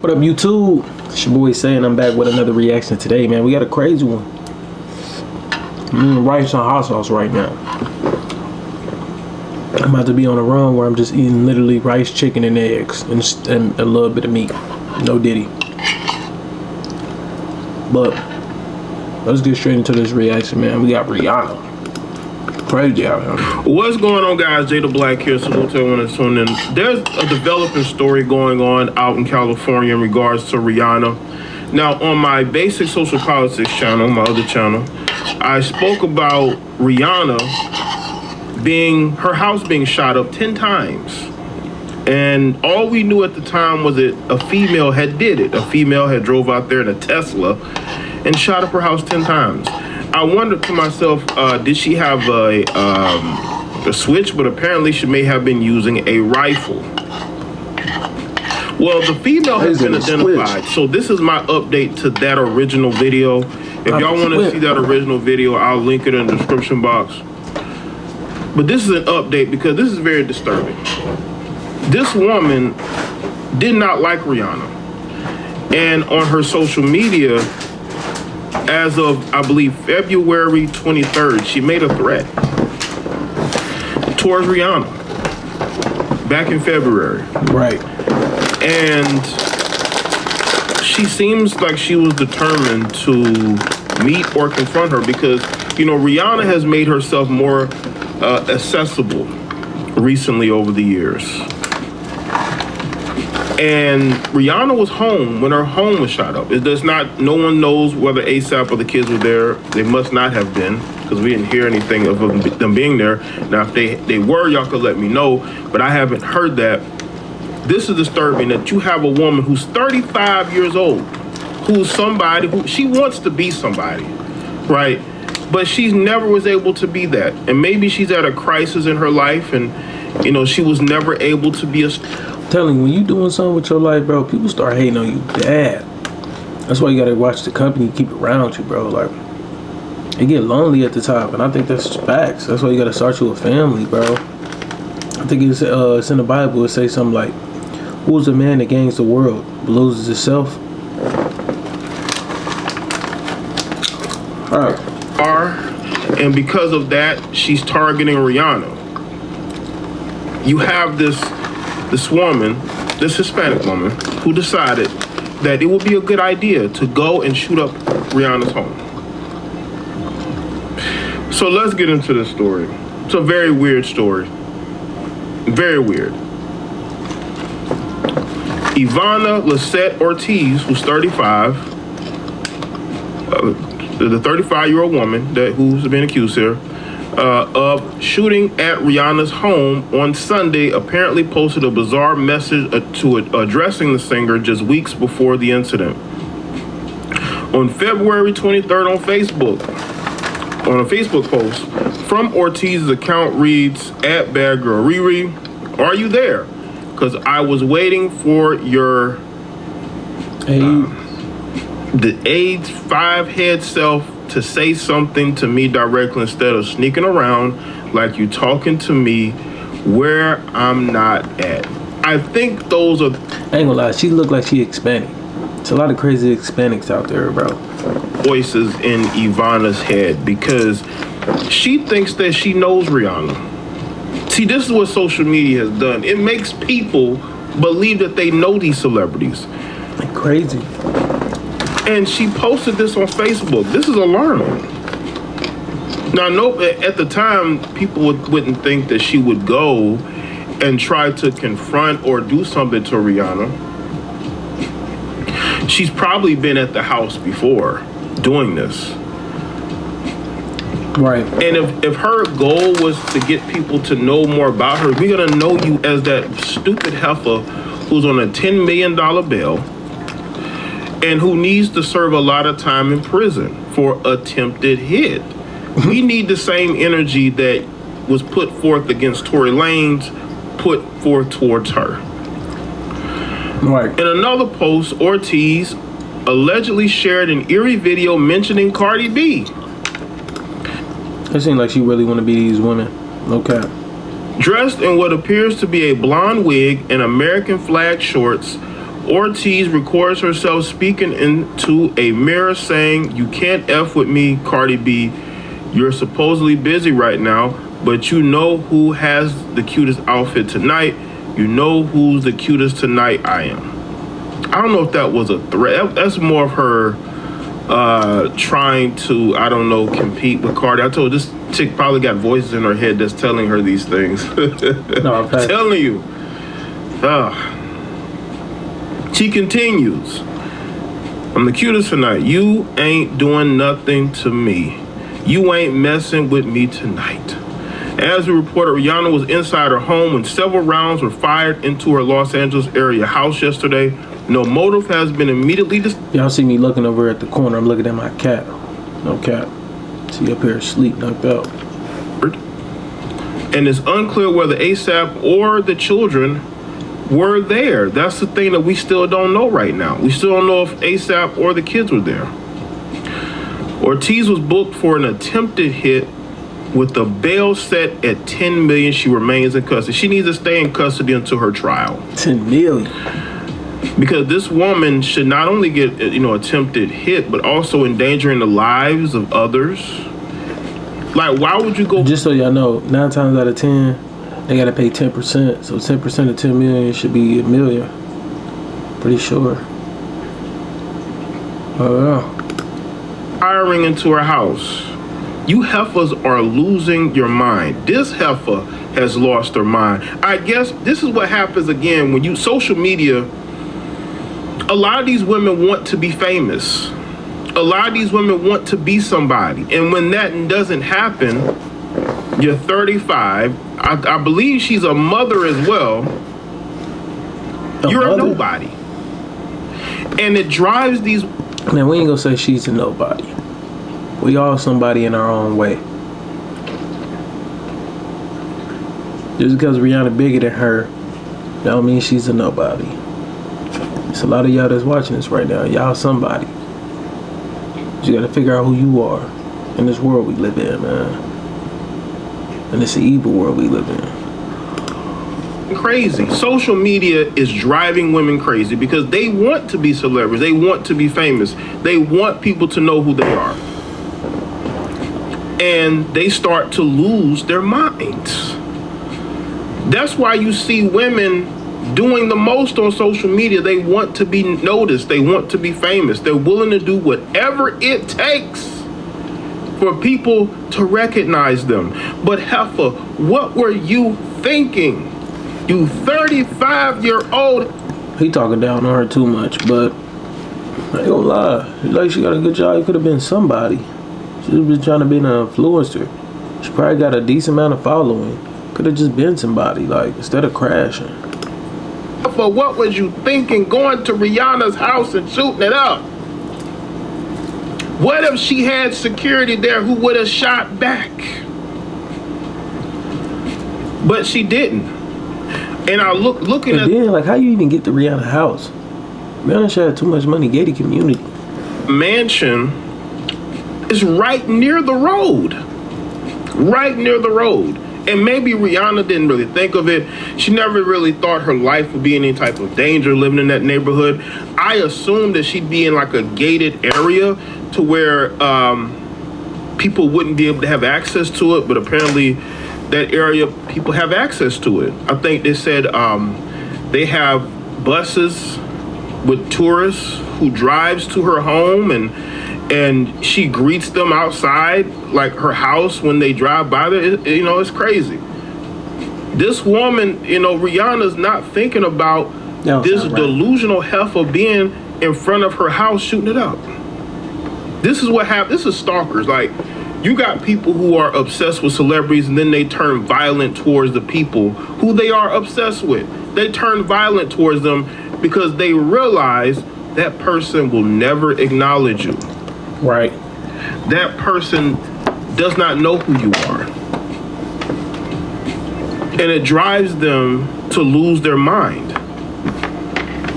What up, YouTube? It's your boy saying I'm back with another reaction today, man. We got a crazy one. I'm eating rice and hot sauce right now. I'm about to be on a run where I'm just eating literally rice, chicken, and eggs, and a little bit of meat. No diddy. But let's get straight into this reaction, man. We got Rihanna. Crazy out here. What's going on, guys? Jay the Black here. Salute to everyone that's tuning in. There's a developing story going on out in California in regards to Rihanna. Now, on my basic social politics channel, my other channel, I spoke about Rihanna her house being shot up 10 times. And all we knew at the time was that a female had did it. A female had drove out there in a Tesla and shot up her house 10 times. I wondered to myself, did she have a switch? But apparently she may have been using a rifle. Well, the female has been identified. So this is my update to that original video. If y'all want to see that original video, I'll link it in the description box. But this is an update because this is very disturbing. This woman did not like Rihanna. And on her social media, as of, I believe, February 23rd, she made a threat towards Rihanna back in February. Right. And she seems like she was determined to meet or confront her because, you know, Rihanna has made herself more accessible recently over the years. And Rihanna was home when her home was shot up. It does not, no one knows whether ASAP or the kids were there. They must not have been because we didn't hear anything of them being there. Now, if they were, y'all could let me know, but I haven't heard that. This is disturbing that you have a woman who's 35 years old, who's somebody who she wants to be somebody, right? But she never was able to be that. And maybe she's at a crisis in her life and, you know, she was never able to be a... Telling you, when you doing something with your life, bro, people start hating on you bad. That's why you gotta watch the company you keep around you, bro. Like, it get lonely at the top, and I think that's facts. That's why you gotta start you a family, bro. I think it's in the Bible. It says something like, "Who's the man that gains the world but loses himself?" All right. And because of that, she's targeting Rihanna. You have this woman, this Hispanic woman, who decided that it would be a good idea to go and shoot up Rihanna's home. So let's get into this story. It's a very weird story. Very weird. Ivana Lisette Ortiz, who's 35, the 35-year-old woman who's been accused here, of shooting at Rihanna's home on Sunday, apparently posted a bizarre message addressing the singer just weeks before the incident. On February 23rd on Facebook, on a Facebook post from Ortiz's account reads, "@Bad Girl Riri, are you there? Because I was waiting for your the AIDS 5-head self to say something to me directly instead of sneaking around like you talking to me where I'm not at." I think those are... I ain't gonna lie, she look like she Hispanic. It's a lot of crazy Hispanics out there, bro. Voices in Ivana's head because she thinks that she knows Rihanna. See, this is what social media has done. It makes people believe that they know these celebrities. Like crazy. And she posted this on Facebook. This is alarming. Now, no, at the time, people wouldn't think that she would go and try to confront or do something to Rihanna. She's probably been at the house before doing this. Right. And if her goal was to get people to know more about her, we're going to know you as that stupid heifer who's on a $10 million bail and who needs to serve a lot of time in prison for attempted hit. We need the same energy that was put forth against Tory Lanez put forth towards her. Right. In another post, Ortiz allegedly shared an eerie video mentioning Cardi B. It seems like she really want to be these women. Okay. Dressed in what appears to be a blonde wig and American flag shorts, Ortiz records herself speaking into a mirror saying, "You can't F with me, Cardi B. You're supposedly busy right now, but you know who has the cutest outfit tonight. You know who's the cutest tonight? I am." I don't know if that was a threat. That's more of her trying to, I don't know, compete with Cardi. I told this chick probably got voices in her head that's telling her these things. No, I'm telling you. She continues, "I'm the cutest tonight. You ain't doing nothing to me. You ain't messing with me tonight." As we reported, Rihanna was inside her home when several rounds were fired into her Los Angeles area house yesterday. No motive has been immediately Y'all see me looking over at the corner. I'm looking at my cat. No cat. See up here asleep, knocked out. And it's unclear whether ASAP or the children were there. That's the thing that we still don't know right now. We still don't know if ASAP or the kids were there. Ortiz was booked for an attempted hit with the bail set at $10 million. She remains in custody. She needs to stay in custody until her trial. $10 million. Because this woman should not only get, attempted hit, but also endangering the lives of others. Like, why would you go? Just so y'all know, 9 times out of 10, they gotta pay 10%. So 10% of 10 million should be $1 million. Pretty sure. Oh yeah. Firing into her house. You heifers are losing your mind. This heifer has lost her mind. I guess this is what happens again when you social media. A lot of these women want to be famous. A lot of these women want to be somebody. And when that doesn't happen, you're 35. I believe she's a mother as well. You're a nobody. And it drives these... Man, we ain't gonna say she's a nobody. We all somebody in our own way. Just because Rihanna bigger than her, that don't mean she's a nobody. It's a lot of y'all that's watching this right now. Y'all somebody. You gotta figure out who you are in this world we live in, man. And it's an evil world we live in. Crazy. Social media is driving women crazy because they want to be celebrities. They want to be famous. They want people to know who they are. And they start to lose their minds. That's why you see women doing the most on social media. They want to be noticed. They want to be famous. They're willing to do whatever it takes for people to recognize them. But heifer, what were you thinking? You 35-year-old. He talking down on her too much, but I ain't gonna lie. Like, she got a good job. He could have been somebody. She was trying to be an influencer. She probably got a decent amount of following. Could have just been somebody, like, instead of crashing. For what was you thinking going to Rihanna's house and shooting it up? What if she had security there who would have shot back? But she didn't. And I looking at... And then, like, how you even get to Rihanna's house? Rihanna should have too much money, gated community. Mansion is right near the road. Right near the road. And maybe Rihanna didn't really think of it. She never really thought her life would be in any type of danger living in that neighborhood. I assumed that she'd be in like a gated area to where people wouldn't be able to have access to it, but apparently that area, people have access to it. I think they said they have buses with tourists who drives to her home, and she greets them outside like her house when they drive by there. It's crazy. This woman, Rihanna's not thinking about this delusional heifer being in front of her house shooting it up. This is what happened. This is stalkers. Like, you got people who are obsessed with celebrities and then they turn violent towards the people who they are obsessed with. They turn violent towards them because they realize that person will never acknowledge you. Right. That person does not know who you are. And it drives them to lose their mind.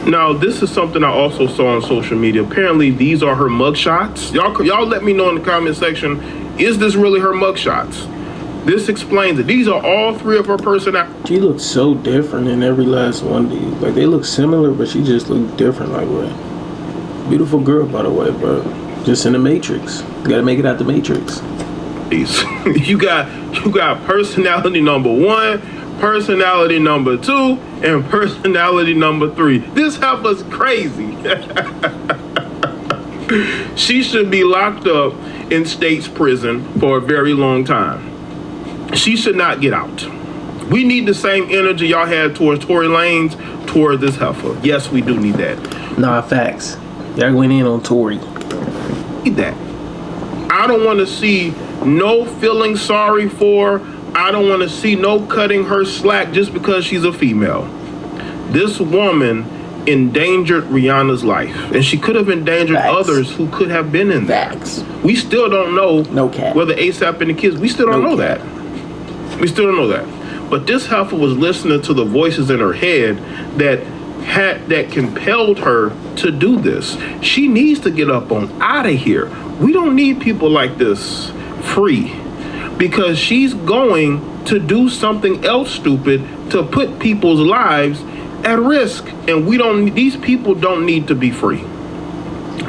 Now, this is something I also saw on social media. Apparently, these are her mugshots. Y'all let me know in the comment section, is this really her mugshots? This explains it. These are all three of her personalities. She looks so different in every last one, dude. Like, they look similar, but she just look different. Like, what? Beautiful girl, by the way, but just in the Matrix. You gotta make it out the Matrix. You got personality number 1, personality number 2, and personality number 3. This heifer's crazy. She should be locked up in state's prison for a very long time. She should not get out. We need the same energy y'all had towards Tory Lanez toward this heifer. Yes, we do need that. Nah, facts. Y'all went in on Tory. Need that. I don't want to see no feeling sorry for her. I don't want to see no cutting her slack just because she's a female. This woman endangered Rihanna's life, and she could have endangered others who could have been in that. We still don't know whether ASAP and the kids, we still don't know that. We still don't know that. But this heifer was listening to the voices in her head that compelled her to do this. She needs to get up on out of here. We don't need people like this free, because she's going to do something else stupid to put people's lives at risk. And these people don't need to be free.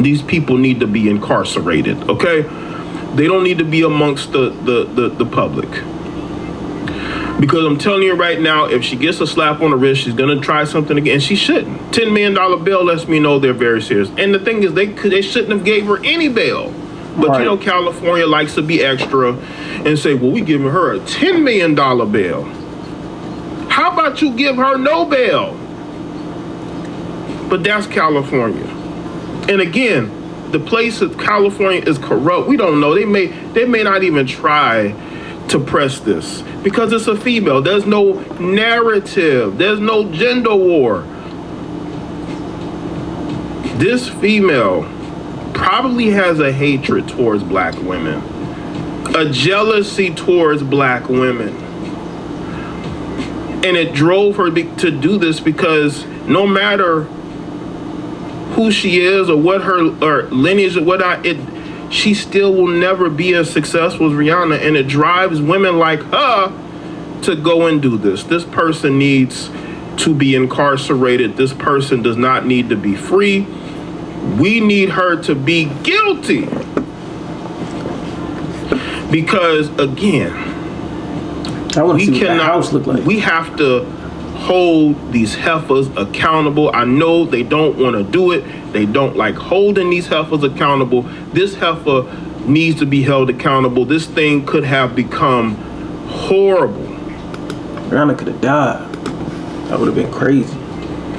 These people need to be incarcerated, okay? They don't need to be amongst the public. Because I'm telling you right now, if she gets a slap on the wrist, she's gonna try something again. And she shouldn't. $10 million bail lets me know they're very serious. And the thing is, they shouldn't have gave her any bail. But right. You know, California likes to be extra and say, well, we giving her a $10 million bail. How about you give her no bail? But that's California. And again, the place of California is corrupt. We don't know. They may not even try to press this because it's a female. There's no narrative. There's no gender war. This female probably has a hatred towards black women, a jealousy towards black women. And it drove her to do this because no matter who she is or what her lineage or whatnot, she still will never be as successful as Rihanna. And it drives women like her to go and do this. This person needs to be incarcerated. This person does not need to be free. We need her to be guilty. Because again, we have to hold these heifers accountable. I know they don't want to do it. They don't like holding these heifers accountable. This heifer needs to be held accountable. This thing could have become horrible. Rihanna could have died. That would have been crazy.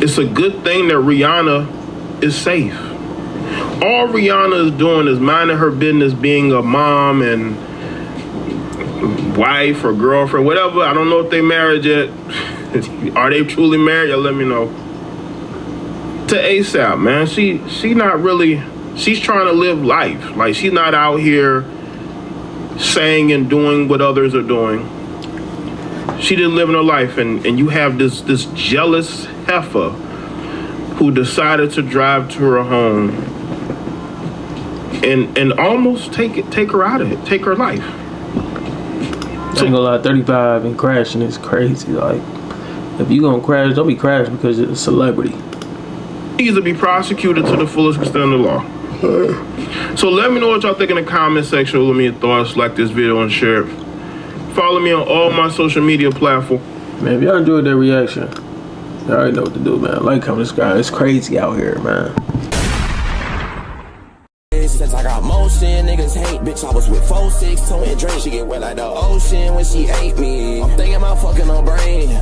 It's a good thing that Rihanna is safe. All Rihanna is doing is minding her business, being a mom and wife or girlfriend, whatever. I don't know if they married yet. Are they truly married? Y'all let me know. To ASAP, man. She not really, she's trying to live life. Like, she's not out here saying and doing what others are doing. She didn't live in her life, and you have this jealous heifer who decided to drive to her home and almost take her out of it, take her life. So, I ain't gonna lie, 35 and crashing is crazy. Like, if you gonna crash, don't be crashing because you're a celebrity. Needs to be prosecuted to the fullest extent of the law. So let me know what y'all think in the comment section. Let me your thoughts, like this video and share it. Follow me on all my social media platforms. Man, if y'all enjoyed that reaction, y'all already know what to do, man. Like, comment, subscribe. It's crazy out here, man. Since I got motion, niggas hate, bitch, I was with 4-6, toe and drink. She get wet like the ocean when she ate me. I'm thinking about fucking her brain.